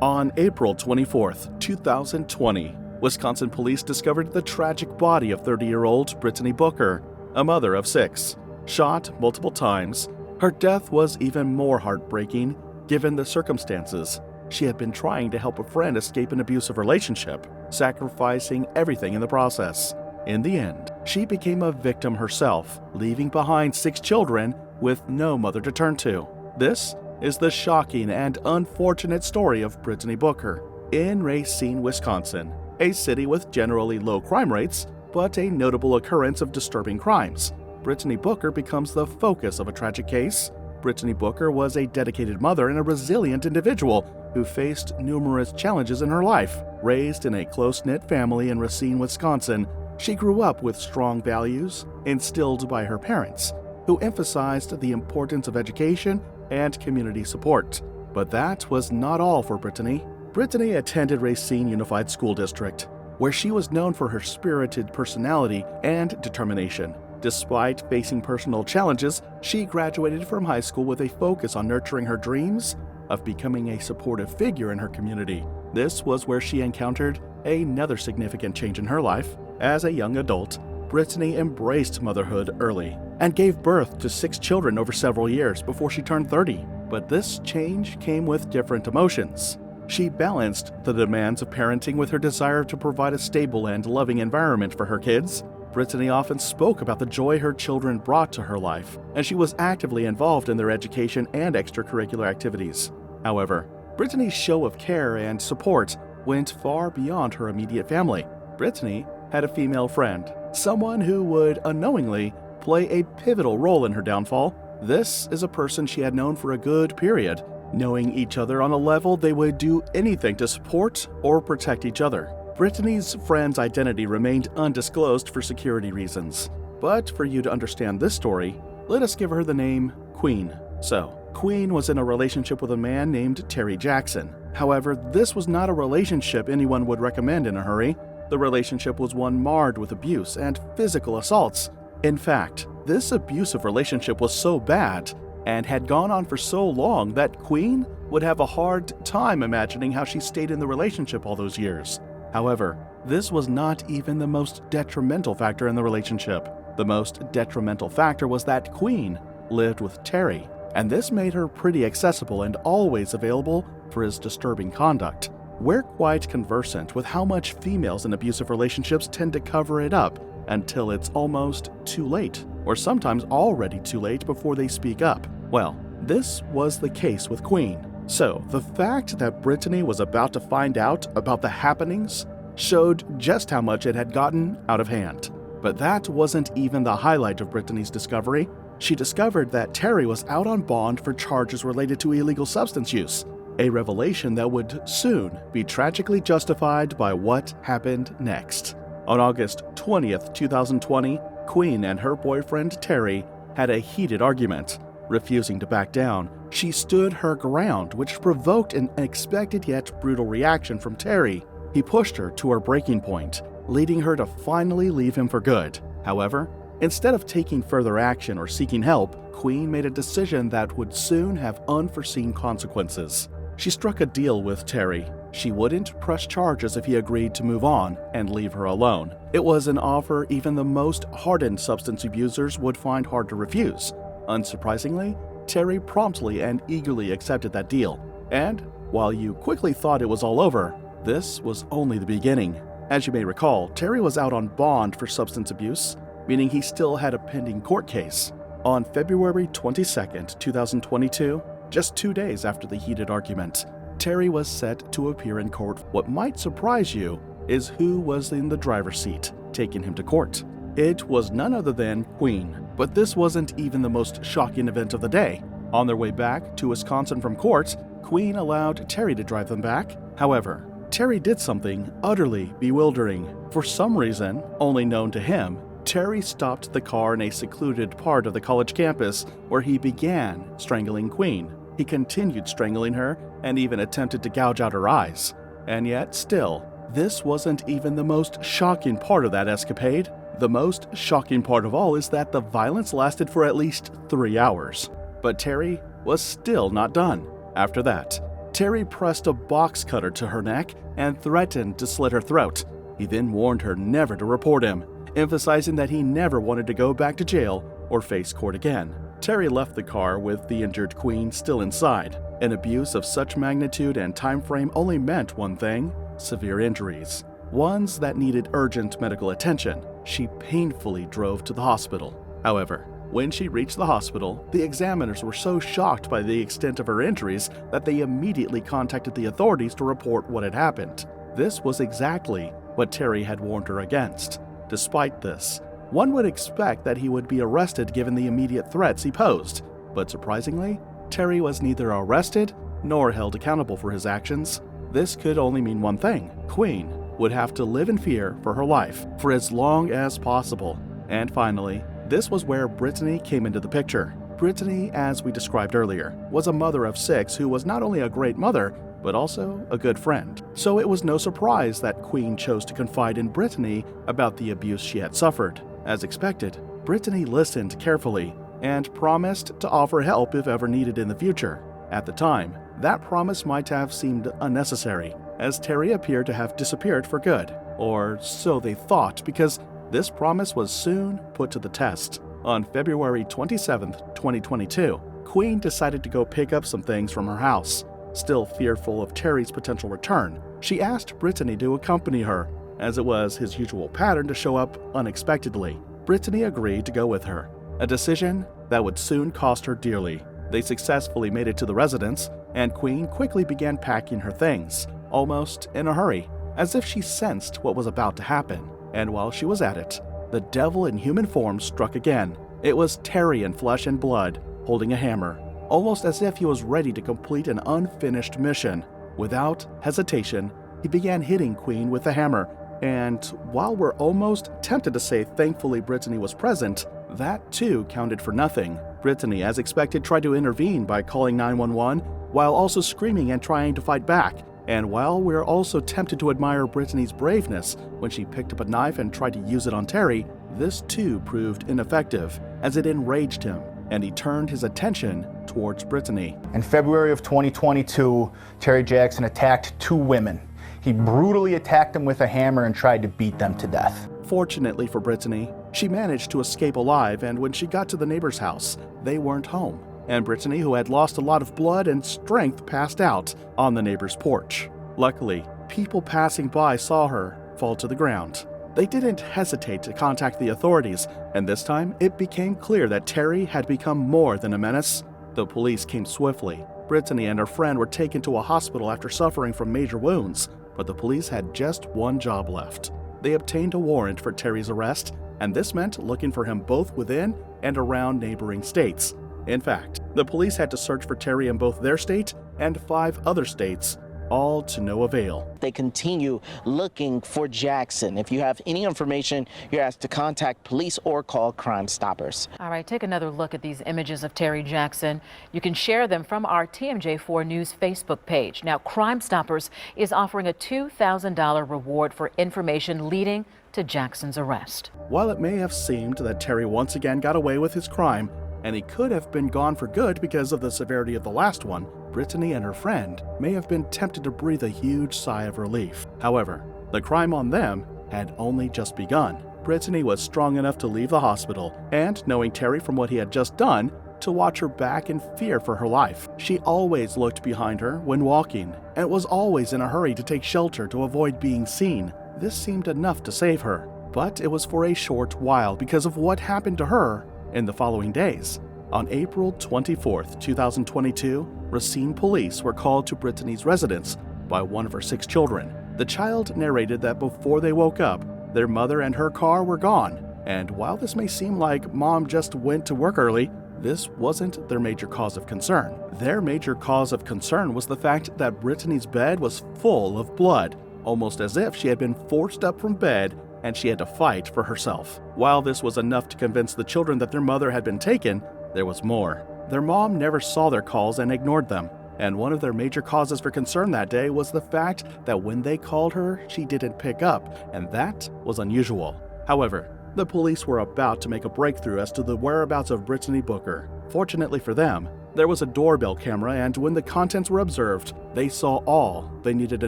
On April 24, 2020, Wisconsin police discovered the tragic body of 30-year-old Brittany Booker, a mother of 6. Shot multiple times, her death was even more heartbreaking given the circumstances. She had been trying to help a friend escape an abusive relationship, sacrificing everything in the process. In the end, she became a victim herself, leaving behind 6 children with no mother to turn to. This is the shocking and unfortunate story of Brittany Booker in Racine, Wisconsin, a city with generally low crime rates, but a notable occurrence of disturbing crimes. Brittany Booker becomes the focus of a tragic case. Brittany Booker was a dedicated mother and a resilient individual who faced numerous challenges in her life. Raised in a close-knit family in Racine, Wisconsin, she grew up with strong values instilled by her parents, who emphasized the importance of education and community support. But that was not all for Brittany. Brittany attended Racine Unified School District, where she was known for her spirited personality and determination. Despite facing personal challenges, she graduated from high school with a focus on nurturing her dreams of becoming a supportive figure in her community. This was where she encountered another significant change in her life. As a young adult, Brittany embraced motherhood early and gave birth to 6 children over several years before she turned 30. But this change came with different emotions. She balanced the demands of parenting with her desire to provide a stable and loving environment for her kids. Brittany often spoke about the joy her children brought to her life, and she was actively involved in their education and extracurricular activities. However, Brittany's show of care and support went far beyond her immediate family. Brittany had a female friend, someone who would unknowingly play a pivotal role in her downfall. This is a person she had known for a good period, knowing each other on a level they would do anything to support or protect each other. Brittany's friend's identity remained undisclosed for security reasons. But for you to understand this story, let us give her the name Queen. So, Queen was in a relationship with a man named Terry Jackson. However, this was not a relationship anyone would recommend in a hurry. The relationship was one marred with abuse and physical assaults. In fact, this abusive relationship was so bad and had gone on for so long that Queen would have a hard time imagining how she stayed in the relationship all those years. However, this was not even the most detrimental factor in the relationship. The most detrimental factor was that Queen lived with Terry, and this made her pretty accessible and always available for his disturbing conduct. We're quite conversant with how much females in abusive relationships tend to cover it up until it's almost too late, or sometimes already too late before they speak up. Well, this was the case with Queen. So, the fact that Brittany was about to find out about the happenings showed just how much it had gotten out of hand. But that wasn't even the highlight of Brittany's discovery. She discovered that Terry was out on bond for charges related to illegal substance use, a revelation that would soon be tragically justified by what happened next. On August 20th, 2020, Queen and her boyfriend Terry had a heated argument. Refusing to back down, she stood her ground, which provoked an unexpected yet brutal reaction from Terry. He pushed her to her breaking point, leading her to finally leave him for good. However, instead of taking further action or seeking help, Queen made a decision that would soon have unforeseen consequences. She struck a deal with Terry. She wouldn't press charges if he agreed to move on and leave her alone. It was an offer even the most hardened substance abusers would find hard to refuse. Unsurprisingly, Terry promptly and eagerly accepted that deal. And while you quickly thought it was all over, this was only the beginning. As you may recall, Terry was out on bond for substance abuse, meaning he still had a pending court case. On February 22nd, 2022, just 2 days after the heated argument, Terry was set to appear in court. What might surprise you is who was in the driver's seat, taking him to court. It was none other than Queen. But this wasn't even the most shocking event of the day. On their way back to Wisconsin from court, Queen allowed Terry to drive them back. However, Terry did something utterly bewildering. For some reason, only known to him, Terry stopped the car in a secluded part of the college campus where he began strangling Queen. He continued strangling her and even attempted to gouge out her eyes. And yet, still, this wasn't even the most shocking part of that escapade. The most shocking part of all is that the violence lasted for at least 3 hours. But Terry was still not done. After that, Terry pressed a box cutter to her neck and threatened to slit her throat. He then warned her never to report him, emphasizing that he never wanted to go back to jail or face court again. Terry left the car with the injured queen still inside. An abuse of such magnitude and time frame only meant one thing: severe injuries, ones that needed urgent medical attention. She painfully drove to the hospital. However, when she reached the hospital, the examiners were so shocked by the extent of her injuries that they immediately contacted the authorities to report what had happened. This was exactly what Terry had warned her against. Despite this, one would expect that he would be arrested given the immediate threats he posed, but surprisingly, Terry was neither arrested nor held accountable for his actions. This could only mean one thing: Queen would have to live in fear for her life for as long as possible. And finally, this was where Brittany came into the picture. Brittany, as we described earlier, was a mother of 6 who was not only a great mother, but also a good friend. So it was no surprise that Queen chose to confide in Brittany about the abuse she had suffered. As expected, Brittany listened carefully and promised to offer help if ever needed in the future. At the time, that promise might have seemed unnecessary, as Terry appeared to have disappeared for good. Or so they thought, because this promise was soon put to the test. On February 27, 2022, Queen decided to go pick up some things from her house. Still fearful of Terry's potential return, she asked Brittany to accompany her, as it was his usual pattern to show up unexpectedly. Brittany agreed to go with her, a decision that would soon cost her dearly. They successfully made it to the residence, and Queen quickly began packing her things, almost in a hurry, as if she sensed what was about to happen. And while she was at it, the devil in human form struck again. It was Terry in flesh and blood, holding a hammer, almost as if he was ready to complete an unfinished mission. Without hesitation, he began hitting Queen with the hammer, and while we're almost tempted to say thankfully Brittany was present, that too counted for nothing. Brittany, as expected, tried to intervene by calling 911, while also screaming and trying to fight back. And while we're also tempted to admire Brittany's braveness when she picked up a knife and tried to use it on Terry, this too proved ineffective, as it enraged him, and he turned his attention towards Brittany. In February of 2022, Terry Jackson attacked 2 women. He brutally attacked them with a hammer and tried to beat them to death. Fortunately for Brittany, she managed to escape alive, and when she got to the neighbor's house, they weren't home. And Brittany, who had lost a lot of blood and strength, passed out on the neighbor's porch. Luckily, people passing by saw her fall to the ground. They didn't hesitate to contact the authorities, and this time it became clear that Terry had become more than a menace. The police came swiftly. Brittany and her friend were taken to a hospital after suffering from major wounds, but the police had just one job left. They obtained a warrant for Terry's arrest, and this meant looking for him both within and around neighboring states. In fact, the police had to search for Terry in both their state and 5 other states, all to no avail. They continue looking for Jackson. If you have any information, you're asked to contact police or call Crime Stoppers. All right, take another look at these images of Terry Jackson. You can share them from our TMJ4 News Facebook page. Now, Crime Stoppers is offering a $2,000 reward for information leading to Jackson's arrest. While it may have seemed that Terry once again got away with his crime, and he could have been gone for good because of the severity of the last one, Brittany and her friend may have been tempted to breathe a huge sigh of relief. However, the crime on them had only just begun. Brittany was strong enough to leave the hospital, and knowing Terry from what he had just done, to watch her back in fear for her life. She always looked behind her when walking, and was always in a hurry to take shelter to avoid being seen. This seemed enough to save her, but it was for a short while because of what happened to her in the following days. On April 24, 2022, Racine police were called to Brittany's residence by one of her 6 children. The child narrated that before they woke up, their mother and her car were gone. And while this may seem like mom just went to work early, this wasn't their major cause of concern. Their major cause of concern was the fact that Brittany's bed was full of blood, almost as if she had been forced up from bed and she had to fight for herself. While this was enough to convince the children that their mother had been taken, there was more. Their mom never saw their calls and ignored them. And one of their major causes for concern that day was the fact that when they called her, she didn't pick up, and that was unusual. However, The police were about to make a breakthrough as to the whereabouts of Brittany Booker. Fortunately for them, there was a doorbell camera, and when the contents were observed, they saw all they needed to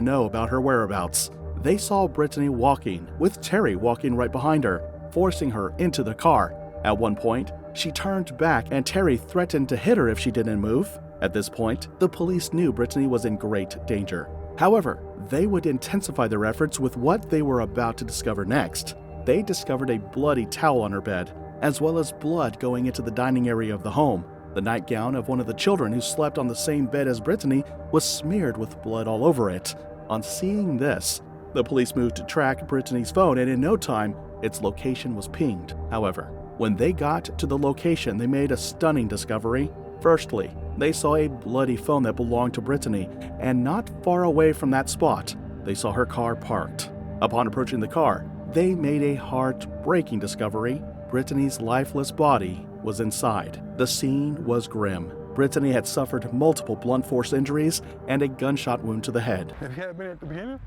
know about her whereabouts. They saw Brittany walking, with Terry walking right behind her, forcing her into the car. At one point, she turned back and Terry threatened to hit her if she didn't move. At this point, the police knew Brittany was in great danger. However, they would intensify their efforts with what they were about to discover next. They discovered a bloody towel on her bed, as well as blood going into the dining area of the home. The nightgown of one of the children who slept on the same bed as Brittany was smeared with blood all over it. On seeing this, the police moved to track Brittany's phone, and in no time, its location was pinged. However, when they got to the location, they made a stunning discovery. Firstly, they saw a bloody phone that belonged to Brittany, and not far away from that spot, they saw her car parked. Upon approaching the car, they made a heartbreaking discovery. Brittany's lifeless body was inside. The scene was grim. Brittany had suffered multiple blunt force injuries and a gunshot wound to the head. Have you had been at the beginning?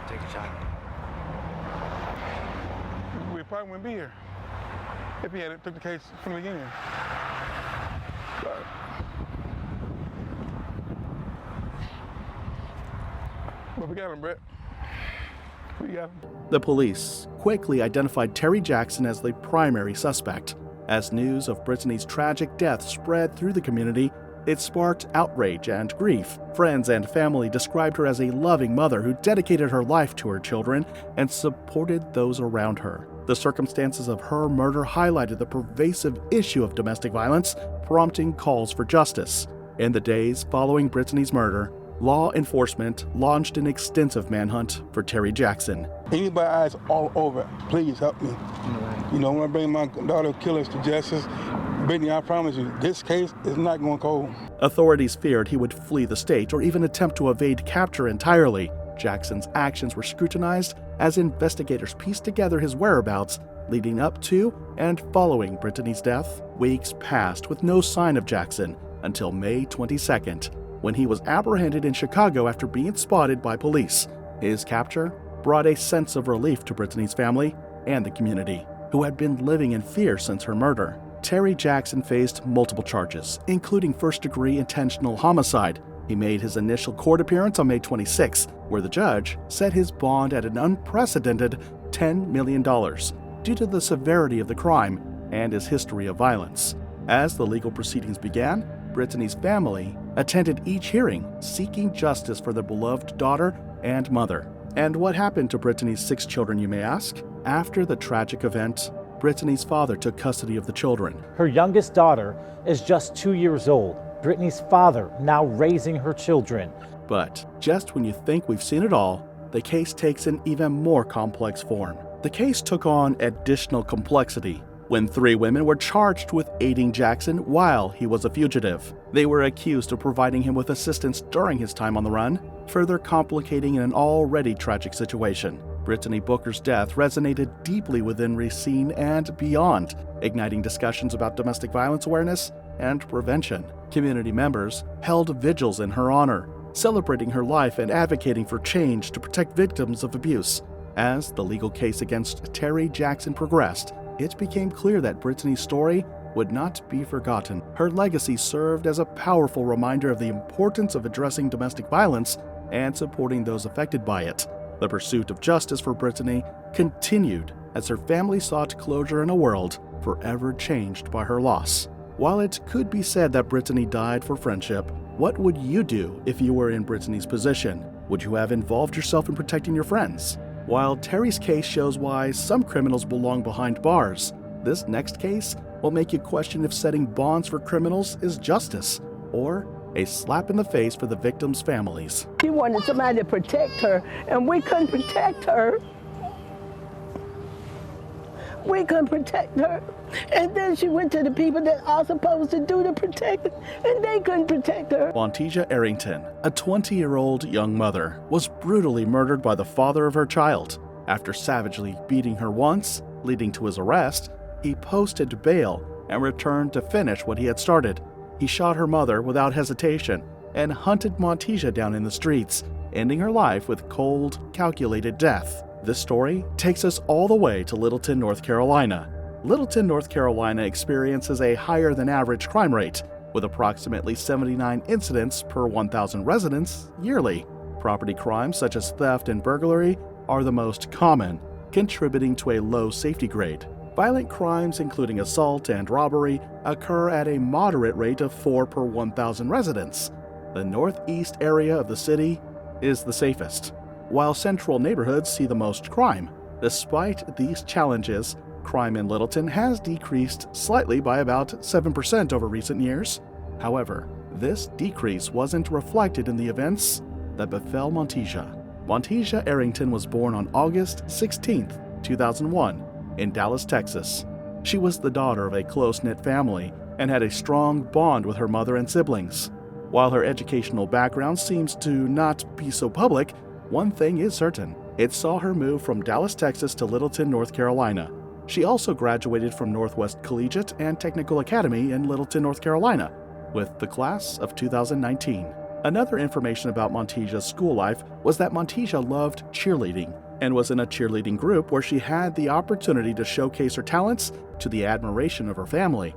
Take a shot. We probably wouldn't be here if he had took the case from the beginning. Sorry. But we got him, Brett. We got him. The police quickly identified Terry Jackson as the primary suspect. As news of Brittany's tragic death spread through the community, it sparked outrage and grief. Friends and family described her as a loving mother who dedicated her life to her children and supported those around her. The circumstances of her murder highlighted the pervasive issue of domestic violence, prompting calls for justice. In the days following Brittany's murder, law enforcement launched an extensive manhunt for Terry Jackson. Anybody eyes all over it, please help me. You know, when I bring my daughter killers to justice, Brittany, I promise you, this case is not going cold. Authorities feared he would flee the state or even attempt to evade capture entirely. Jackson's actions were scrutinized as investigators pieced together his whereabouts leading up to and following Brittany's death. Weeks passed with no sign of Jackson until May 22nd, when he was apprehended in Chicago after being spotted by police. His capture brought a sense of relief to Brittany's family and the community, who had been living in fear since her murder. Terry Jackson faced multiple charges, including first-degree intentional homicide. He made his initial court appearance on May 26, where the judge set his bond at an unprecedented $10 million due to the severity of the crime and his history of violence. As the legal proceedings began, Brittany's family attended each hearing, seeking justice for their beloved daughter and mother. And what happened to Brittany's 6 children, you may ask? After the tragic event, Brittany's father took custody of the children. Her youngest daughter is just 2 years old. Brittany's father now raising her children. But just when you think we've seen it all, the case takes an even more complex form. The case took on additional complexity when 3 women were charged with aiding Jackson while he was a fugitive. They were accused of providing him with assistance during his time on the run, further complicating an already tragic situation. Brittany Booker's death resonated deeply within Racine and beyond, igniting discussions about domestic violence awareness and prevention. Community members held vigils in her honor, celebrating her life and advocating for change to protect victims of abuse. As the legal case against Terry Jackson progressed, it became clear that Brittany's story would not be forgotten. Her legacy served as a powerful reminder of the importance of addressing domestic violence and supporting those affected by it. The pursuit of justice for Brittany continued as her family sought closure in a world forever changed by her loss. While it could be said that Brittany died for friendship, what would you do if you were in Brittany's position? Would you have involved yourself in protecting your friends? While Terry's case shows why some criminals belong behind bars, this next case will make you question if setting bonds for criminals is justice or a slap in the face for the victims' families. She wanted somebody to protect her, and we couldn't protect her. We couldn't protect her. And then she went to the people that are supposed to do the protecting, and they couldn't protect her. Montasia Arrington, a 20-year-old young mother, was brutally murdered by the father of her child. After savagely beating her once, leading to his arrest, he posted bail and returned to finish what he had started. He shot her mother without hesitation and hunted Montasia down in the streets, ending her life with cold, calculated death. This story takes us all the way to Littleton, North Carolina. Littleton, North Carolina experiences a higher than average crime rate, with approximately 79 incidents per 1,000 residents yearly. Property crimes such as theft and burglary are the most common, contributing to a low safety grade. Violent crimes, including assault and robbery, occur at a moderate rate of 4 per 1,000 residents. The northeast area of the city is the safest, while central neighborhoods see the most crime. Despite these challenges, crime in Littleton has decreased slightly by about 7% over recent years. However, this decrease wasn't reflected in the events that befell Montasia. Montasia Arrington was born on August 16, 2001, in Dallas, Texas. She was the daughter of a close-knit family and had a strong bond with her mother and siblings. While her educational background seems to not be so public, one thing is certain. It saw her move from Dallas, Texas to Littleton, North Carolina. She also graduated from Northwest Collegiate and Technical Academy in Littleton, North Carolina, with the class of 2019. Another information about Montasia's school life was that Montasia loved cheerleading and was in a cheerleading group where she had the opportunity to showcase her talents to the admiration of her family.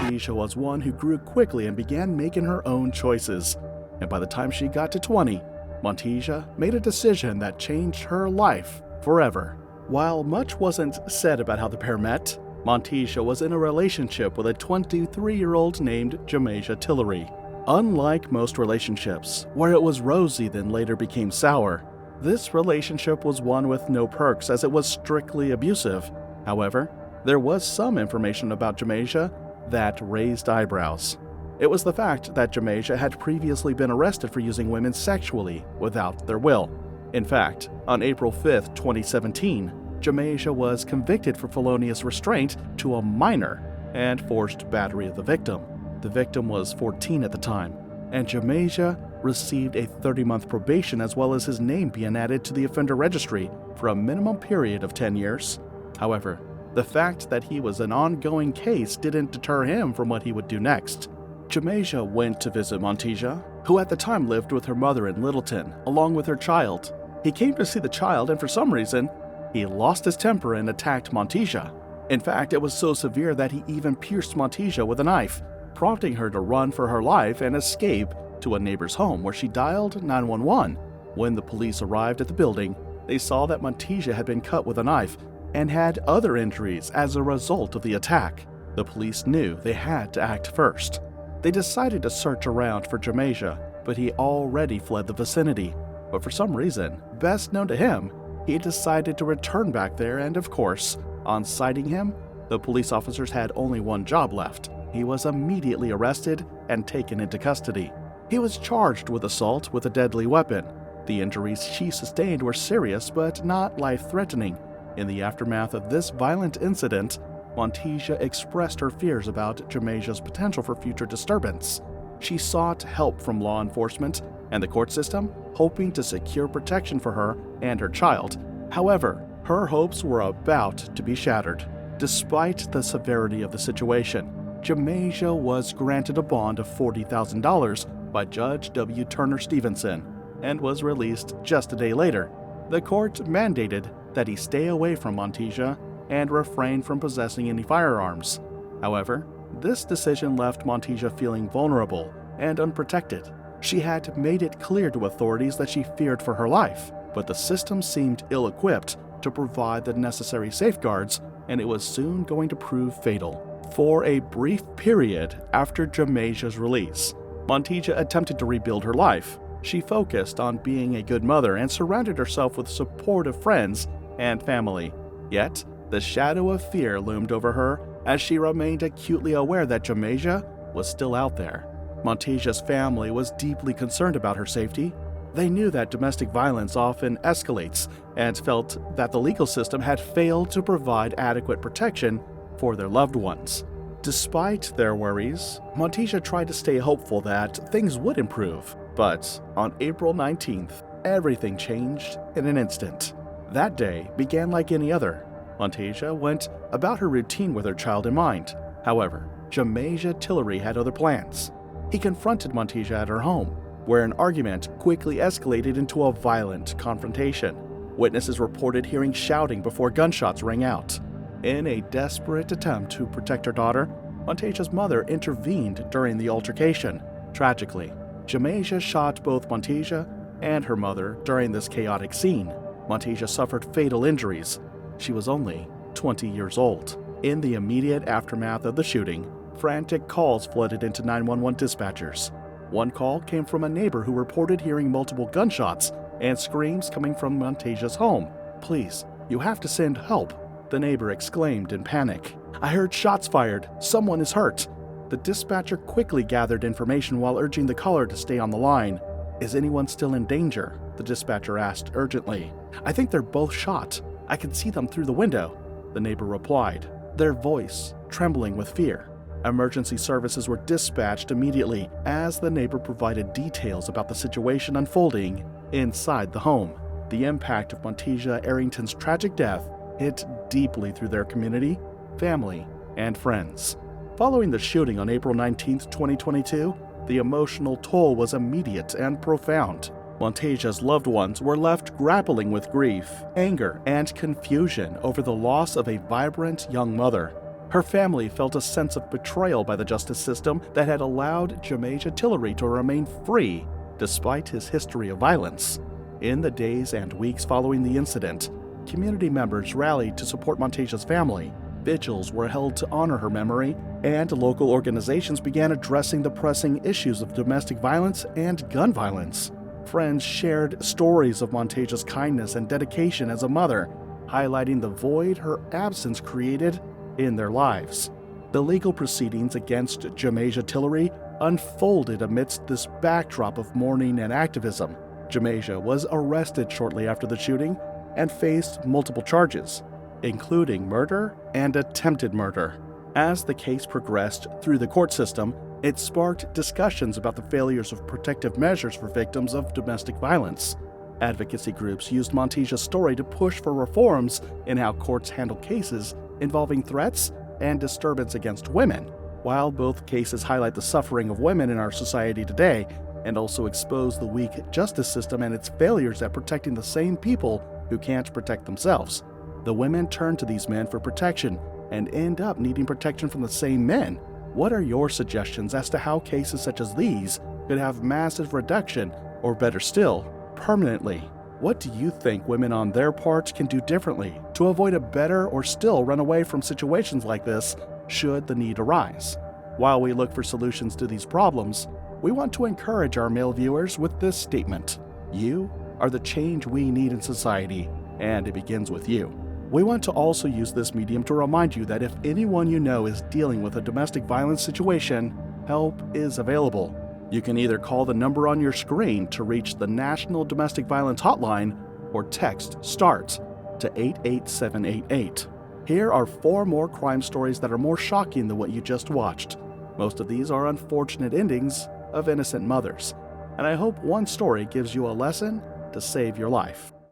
Montasia was one who grew quickly and began making her own choices. And by the time she got to 20, Montasia made a decision that changed her life forever. While much wasn't said about how the pair met, Montasia was in a relationship with a 23-year-old named Jamasia Tillery. Unlike most relationships, where it was rosy then later became sour, this relationship was one with no perks as it was strictly abusive. However, there was some information about Jamasia that raised eyebrows. It was the fact that Jamasia had previously been arrested for using women sexually without their will. In fact, on April 5, 2017, Jamasia was convicted for felonious restraint to a minor and forced battery of the victim. The victim was 14 at the time, and Jamasia received a 30-month probation as well as his name being added to the offender registry for a minimum period of 10 years. However, the fact that he was an ongoing case didn't deter him from what he would do next. Jamasia went to visit Montasia, who at the time lived with her mother in Littleton, along with her child. He came to see the child, and for some reason, he lost his temper and attacked Montasia. In fact, it was so severe that he even pierced Montasia with a knife, prompting her to run for her life and escape to a neighbor's home where she dialed 911. When the police arrived at the building, they saw that Montasia had been cut with a knife and had other injuries as a result of the attack. The police knew they had to act first. They decided to search around for Jamasia, but he already fled the vicinity. But for some reason, best known to him, he decided to return back there, and of course, on sighting him, the police officers had only one job left. He was immediately arrested and taken into custody. He was charged with assault with a deadly weapon. The injuries she sustained were serious but not life-threatening. In the aftermath of this violent incident, Montasia expressed her fears about Jamasia's potential for future disturbance. She sought help from law enforcement and the court system, hoping to secure protection for her and her child. However, her hopes were about to be shattered. Despite the severity of the situation, Jamasia was granted a bond of $40,000 by Judge W. Turner Stevenson and was released just a day later. The court mandated that he stay away from Montasia and refrain from possessing any firearms. However, this decision left Montasia feeling vulnerable and unprotected. She had made it clear to authorities that she feared for her life, but the system seemed ill-equipped to provide the necessary safeguards, and it was soon going to prove fatal. For a brief period after Jamasia's release, Montasia attempted to rebuild her life. She focused on being a good mother and surrounded herself with supportive friends and family. Yet, the shadow of fear loomed over her as she remained acutely aware that Jamasia was still out there. Montasia's family was deeply concerned about her safety. They knew that domestic violence often escalates and felt that the legal system had failed to provide adequate protection for their loved ones. Despite their worries, Montasia tried to stay hopeful that things would improve. But on April 19th, everything changed in an instant. That day began like any other. Montasia went about her routine with her child in mind. However, Montasia Tillery had other plans. He confronted Montasia at her home, where an argument quickly escalated into a violent confrontation. Witnesses reported hearing shouting before gunshots rang out. In a desperate attempt to protect her daughter, Montasia's mother intervened during the altercation. Tragically, Montasia shot both Montasia and her mother during this chaotic scene. Montasia suffered fatal injuries. She was only 20 years old. In the immediate aftermath of the shooting, frantic calls flooded into 911 dispatchers. One call came from a neighbor who reported hearing multiple gunshots and screams coming from Montasia's home. "Please, you have to send help," the neighbor exclaimed in panic. "I heard shots fired. Someone is hurt." The dispatcher quickly gathered information while urging the caller to stay on the line. "Is anyone still in danger?" the dispatcher asked urgently. "I think they're both shot. I can see them through the window," the neighbor replied, their voice trembling with fear. Emergency services were dispatched immediately as the neighbor provided details about the situation unfolding inside the home. The impact of Montasia Arrington's tragic death hit deeply through their community, family, and friends. Following the shooting on April 19, 2022, the emotional toll was immediate and profound. Montasia's loved ones were left grappling with grief, anger, and confusion over the loss of a vibrant young mother. Her family felt a sense of betrayal by the justice system that had allowed Montasia Tillery to remain free despite his history of violence. In the days and weeks following the incident, community members rallied to support Montasia's family. Vigils were held to honor her memory, and local organizations began addressing the pressing issues of domestic violence and gun violence. Friends shared stories of Montasia's kindness and dedication as a mother, highlighting the void her absence created in their lives. The legal proceedings against Montasia Tillery unfolded amidst this backdrop of mourning and activism. Montasia was arrested shortly after the shooting and faced multiple charges, including murder and attempted murder. As the case progressed through the court system, it sparked discussions about the failures of protective measures for victims of domestic violence. Advocacy groups used Montasia's story to push for reforms in how courts handle cases involving threats and disturbance against women. While both cases highlight the suffering of women in our society today and also expose the weak justice system and its failures at protecting the same people who can't protect themselves, the women turn to these men for protection and end up needing protection from the same men. What are your suggestions as to how cases such as these could have massive reduction, or better still, permanently? What do you think women on their part can do differently to avoid a better or still run away from situations like this should the need arise? While we look for solutions to these problems, we want to encourage our male viewers with this statement. You are the change we need in society, and it begins with you. We want to also use this medium to remind you that if anyone you know is dealing with a domestic violence situation, help is available. You can either call the number on your screen to reach the National Domestic Violence Hotline or text START to 88788. Here are 4 more crime stories that are more shocking than what you just watched. Most of these are unfortunate endings of innocent mothers, and I hope one story gives you a lesson to save your life.